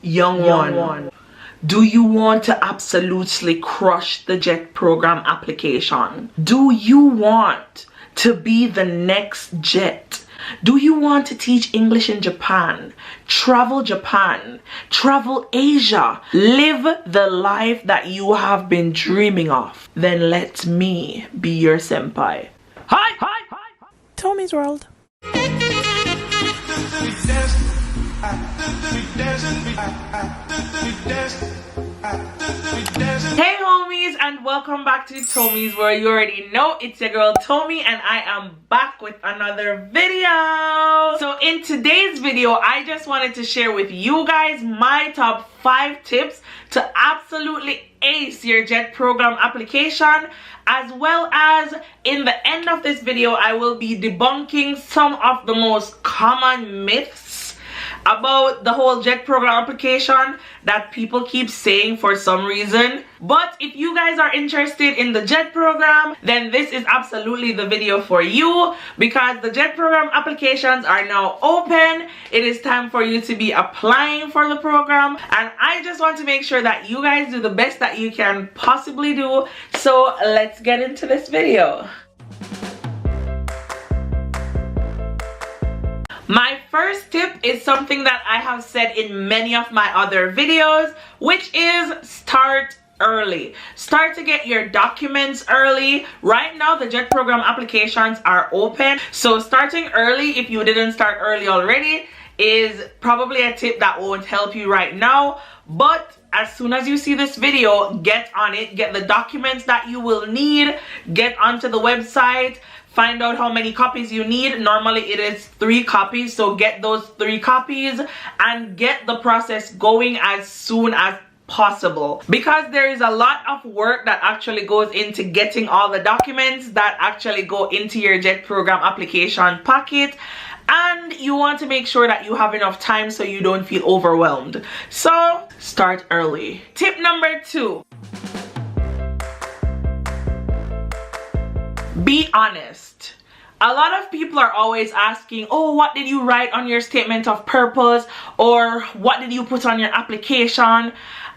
Young one, do you want to absolutely crush the JET program application? Do you want to be the next JET? Do you want to teach English in Japan, travel Asia, live the life that you have been dreaming of? Then let me be your senpai. Hi! Tommy's World. Hey homies, and welcome back to Tommy's World. You already know it's your girl Tomi, and I am back with another video. So in today's video, I just wanted to share with you guys my top 5 tips to absolutely ace your JET program application, as well as in the end of this video I will be debunking some of the most common myths about the whole JET program application that people keep saying for some reason. But if you guys are interested in the JET program, then this is absolutely the video for you, because the JET program applications are now open. It is time for you to be applying for the program, and I just want to make sure that you guys do the best that you can possibly do. So let's get into this video. My first tip is something that I have said in many of my other videos, which is start early. Start to get your documents early. Right now the JET program applications are open, so starting early, if you didn't start early already, is probably a tip that won't help you right now. But as soon as you see this video, get on it, get the documents that you will need, get onto the website, find out how many copies you need. Normally it is 3 copies, so get those 3 copies and get the process going as soon as possible, because there is a lot of work that actually goes into getting all the documents that actually go into your JET program application packet, and you want to make sure that you have enough time so you don't feel overwhelmed. So start early. Tip number 2. Be honest. A lot of people are always asking, oh, what did you write on your statement of purpose, or what did you put on your application?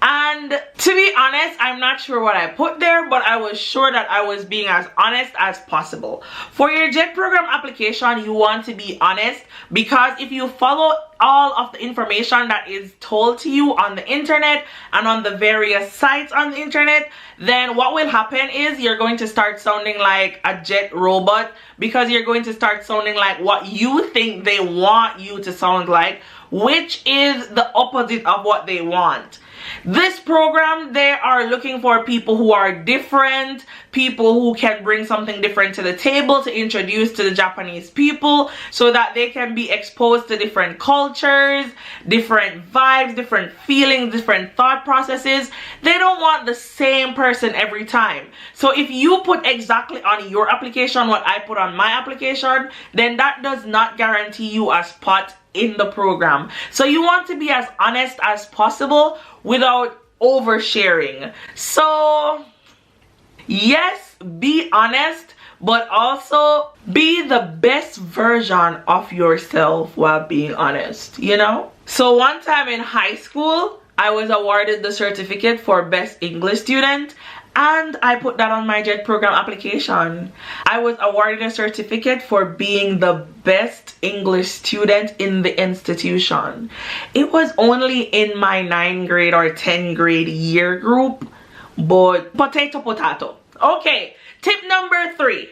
And to be honest, I'm not sure what I put there, but I was sure that I was being as honest as possible. For your JET program application, you want to be honest, because if you follow all of the information that is told to you on the internet and on the various sites on the internet, then what will happen is you're going to start sounding like a JET robot, because you're going to start sounding like what you think they want you to sound like, which is the opposite of what they want. This program, they are looking for people who are different, people who can bring something different to the table to introduce to the Japanese people, so that they can be exposed to different cultures, different vibes, different feelings, different thought processes. They don't want the same person every time. So if you put exactly on your application what I put on my application, then that does not guarantee you a spot in the program. So you want to be as honest as possible without oversharing. So yes, be honest, but also be the best version of yourself while being honest, you know? So one time in high school, I was awarded the certificate for best English student, and I put that on my JET program application. I was awarded a certificate for being the best English student in the institution. It was only in my 9th grade or 10th grade year group, but potato. Okay, tip number 3.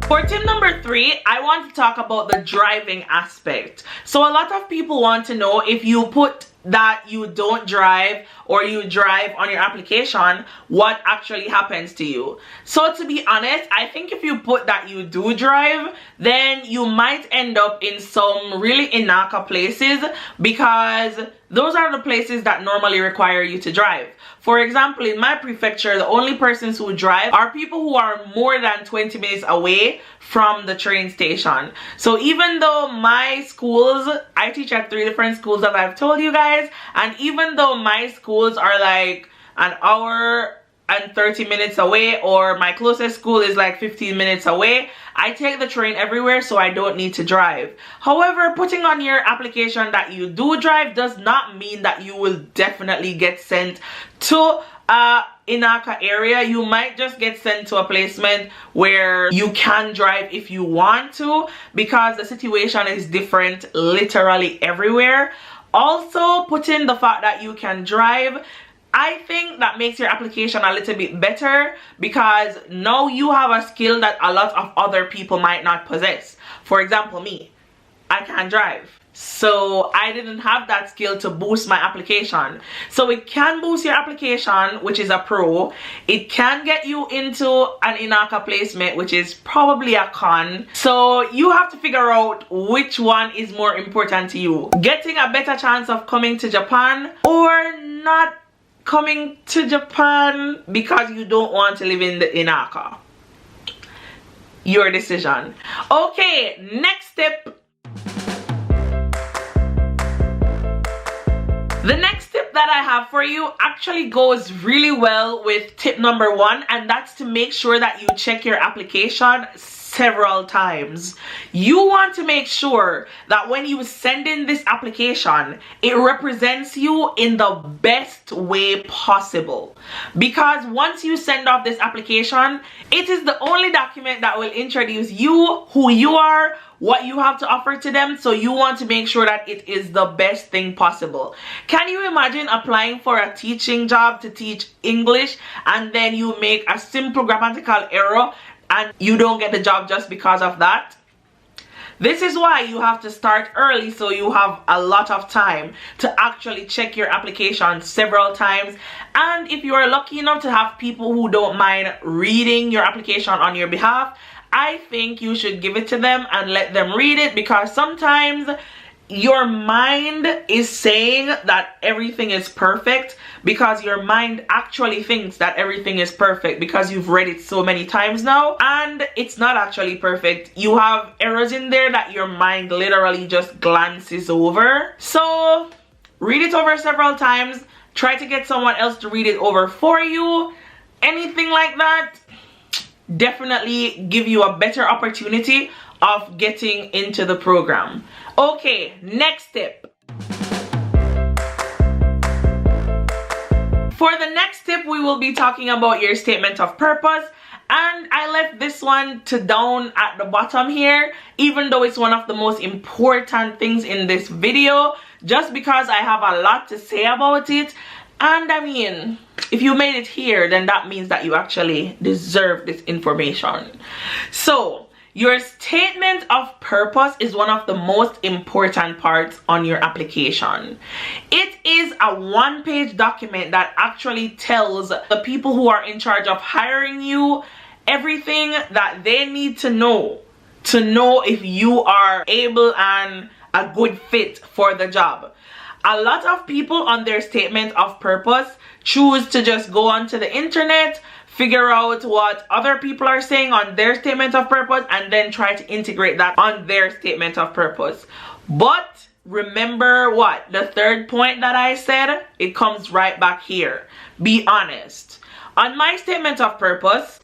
For tip number 3, I want to talk about the driving aspect. So a lot of people want to know, if you put that you don't drive or you drive on your application, what actually happens to you. So to be honest, I think if you put that you do drive, then you might end up in some really inaka places, because those are the places that normally require you to drive. For example, in my prefecture, the only persons who drive are people who are more than 20 minutes away from the train station. So even though my schools, I teach at 3 different schools that I've told you guys, and even though my schools are like an hour and 30 minutes away, or my closest school is like 15 minutes away, I take the train everywhere, so I don't need to drive. However, putting on your application that you do drive does not mean that you will definitely get sent to Inaka area. You might just get sent to a placement where you can drive if you want to, because the situation is different literally everywhere. Also, put in the fact that you can drive. I think that makes your application a little bit better, because now you have a skill that a lot of other people might not possess. For example, me, I can't drive, so I didn't have that skill to boost my application. So it can boost your application, which is a pro. It can get you into an Inaka placement, which is probably a con. So you have to figure out which one is more important to you: getting a better chance of coming to Japan, or not coming to Japan because you don't want to live in the Inaka. Your decision. Okay, next step. The next tip that I have for you actually goes really well with tip number 1, and that's to make sure that you check your application several times. You want to make sure that when you send in this application, it represents you in the best way possible. Because once you send off this application, it is the only document that will introduce you, who you are, what you have to offer to them. So you want to make sure that it is the best thing possible. Can you imagine applying for a teaching job to teach English, and then you make a simple grammatical error and you don't get the job just because of that? This is why you have to start early, so you have a lot of time to actually check your application several times. And if you are lucky enough to have people who don't mind reading your application on your behalf, I think you should give it to them and let them read it, because sometimes your mind is saying that everything is perfect, because your mind actually thinks that everything is perfect because you've read it so many times now, and it's not actually perfect. You have errors in there that your mind literally just glances over. So read it over several times. Try to get someone else to read it over for you. Anything like that definitely give you a better opportunity of getting into the program. Okay, next tip. For the next tip, we will be talking about your statement of purpose, and I left this one to down at the bottom here, even though it's one of the most important things in this video, just because I have a lot to say about it. And I mean, if you made it here, then that means that you actually deserve this information. So your statement of purpose is one of the most important parts on your application. It is a one-page document that actually tells the people who are in charge of hiring you everything that they need to know if you are able and a good fit for the job. A lot of people on their statement of purpose choose to just go onto the internet, figure out what other people are saying on their statement of purpose, and then try to integrate that on their statement of purpose. But remember what? The third point that I said, it comes right back here. Be honest. On my statement of purpose,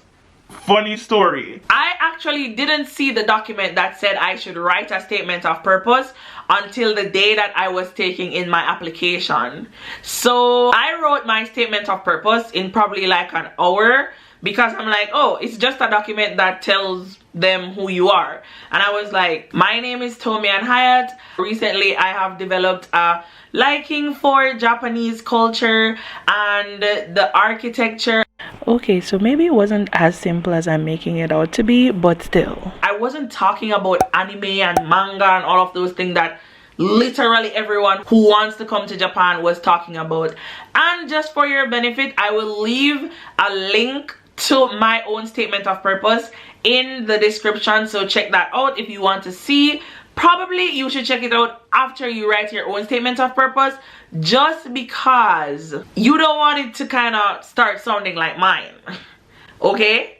funny story, I actually didn't see the document that said I should write a statement of purpose until the day that I was taking in my application. So I wrote my statement of purpose in probably like an hour, because I'm like, oh, it's just a document that tells them who you are. And I was like, my name is Tomie and Hyatt. Recently I have developed a liking for Japanese culture and the architecture. Okay, so maybe it wasn't as simple as I'm making it out to be, but still. I wasn't talking about anime and manga and all of those things that literally everyone who wants to come to Japan was talking about. And just for your benefit, I will leave a link to my own statement of purpose in the description, so check that out if you want to see. Probably you should check it out after you write your own statement of purpose, just because you don't want it to kind of start sounding like mine. Okay,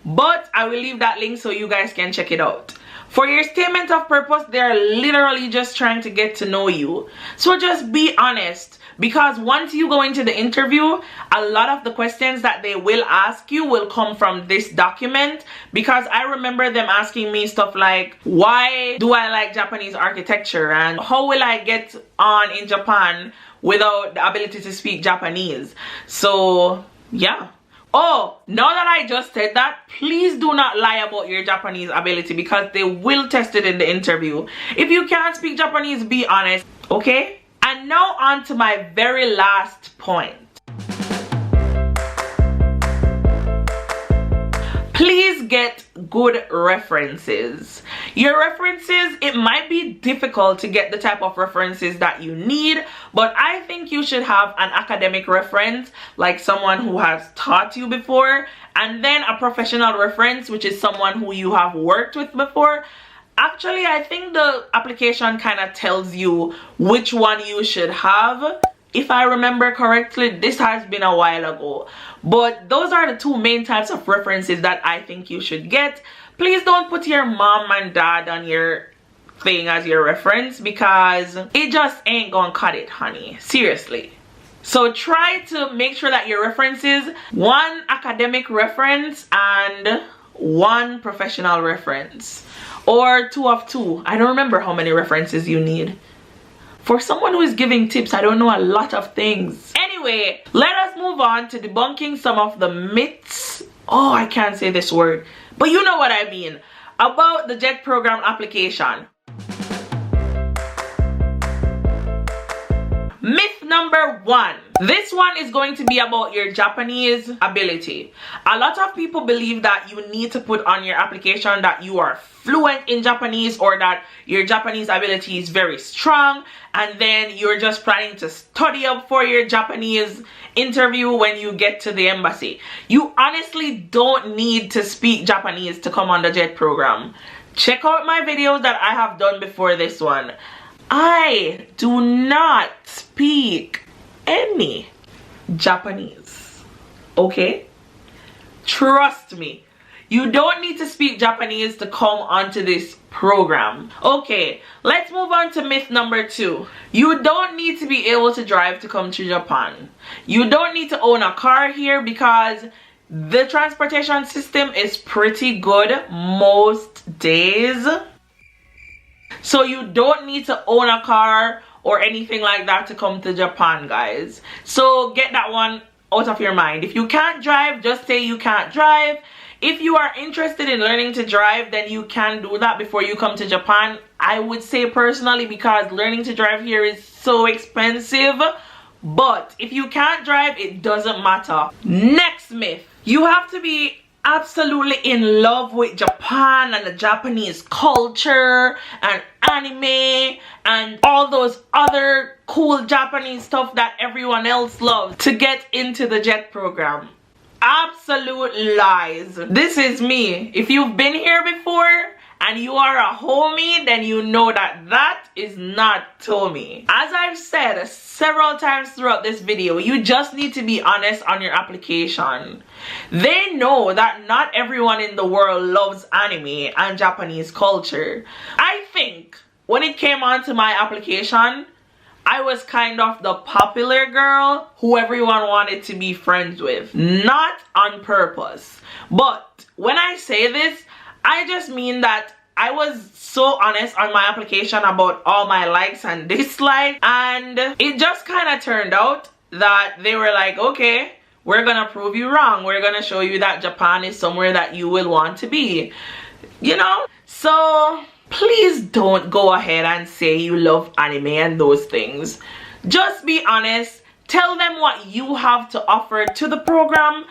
but I will leave that link so you guys can check it out. For your statement of purpose, they're literally just trying to get to know you. So just be honest. because once you go into the interview, a lot of the questions that they will ask you will come from this document. Because I remember them asking me stuff like, why do I like Japanese architecture, and how will I get on in Japan without the ability to speak Japanese? So yeah. Oh, now that I just said that, please do not lie about your Japanese ability, because they will test it in the interview. If you can't speak Japanese, be honest, okay? And now on to my very last point. Please get good references. Your references, it might be difficult to get the type of references that you need, but I think you should have an academic reference, like someone who has taught you before, and then a professional reference, which is someone who you have worked with before. Actually, I think the application kind of tells you which one you should have. If I remember correctly, this has been a while ago. But those are the two main types of references that I think you should get. Please don't put your mom and dad on your thing as your reference, because it just ain't gonna cut it, honey. Seriously. So try to make sure that your references, one academic reference and one professional reference. Or 2 of 2. I don't remember how many references you need. For someone who is giving tips, I don't know a lot of things. Anyway, let us move on to debunking some of the myths. Oh, I can't say this word, but you know what I mean. About the JET program application. Myth number 1. This one is going to be about your Japanese ability. A lot of people believe that you need to put on your application that you are fluent in Japanese, or that your Japanese ability is very strong, and then you're just planning to study up for your Japanese interview when you get to the embassy. You honestly don't need to speak Japanese to come on the JET program. Check out my videos that I have done before this one. I do not speak any Japanese, okay? Trust me, you don't need to speak Japanese to come onto this program. Okay, let's move on to myth number 2. You don't need to be able to drive to come to Japan. You don't need to own a car here, because the transportation system is pretty good most days. So you don't need to own a car or anything like that to come to Japan, guys. So get that one out of your mind. If you can't drive, just say you can't drive. If you are interested in learning to drive, then you can do that before you come to Japan. I would say personally, because learning to drive here is so expensive. But if you can't drive, it doesn't matter. Next myth. You have to be absolutely in love with Japan and the Japanese culture and anime and all those other cool Japanese stuff that everyone else loves to get into the JET program. Absolute lies. This is me. If you've been here before and you are a homie, then you know that that is not Tomie. As I've said several times throughout this video, you just need to be honest on your application. They know that not everyone in the world loves anime and Japanese culture. I think when it came onto my application, I was kind of the popular girl who everyone wanted to be friends with. Not on purpose. But when I say this, I just mean that I was so honest on my application about all my likes and dislikes, and it just kind of turned out that they were like, okay, we're gonna prove you wrong. We're gonna show you that Japan is somewhere that you will want to be, you know? So please don't go ahead and say you love anime and those things. Just be honest. Tell them what you have to offer to the program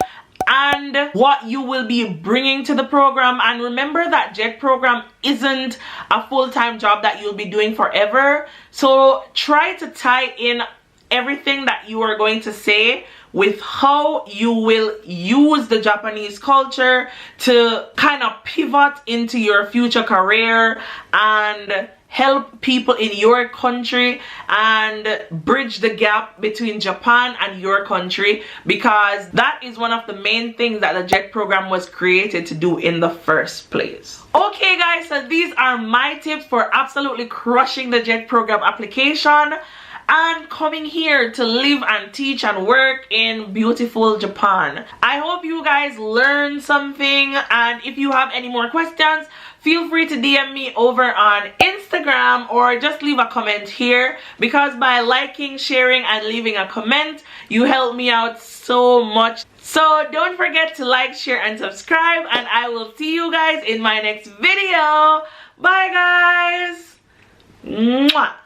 and what you will be bringing to the program. And remember that JET program isn't a full-time job that you'll be doing forever. So try to tie in everything that you are going to say with how you will use the Japanese culture to kind of pivot into your future career and help people in your country and bridge the gap between Japan and your country, because that is one of the main things that the JET program was created to do in the first place. Okay guys, so these are my tips for absolutely crushing the JET program application. and coming here to live and teach and work in beautiful Japan. I hope you guys learned something, and if you have any more questions, feel free to DM me over on Instagram or just leave a comment here, because by liking, sharing, and leaving a comment, you help me out so much. So don't forget to like, share, and subscribe, and I will see you guys in my next video. Bye guys. Mwah.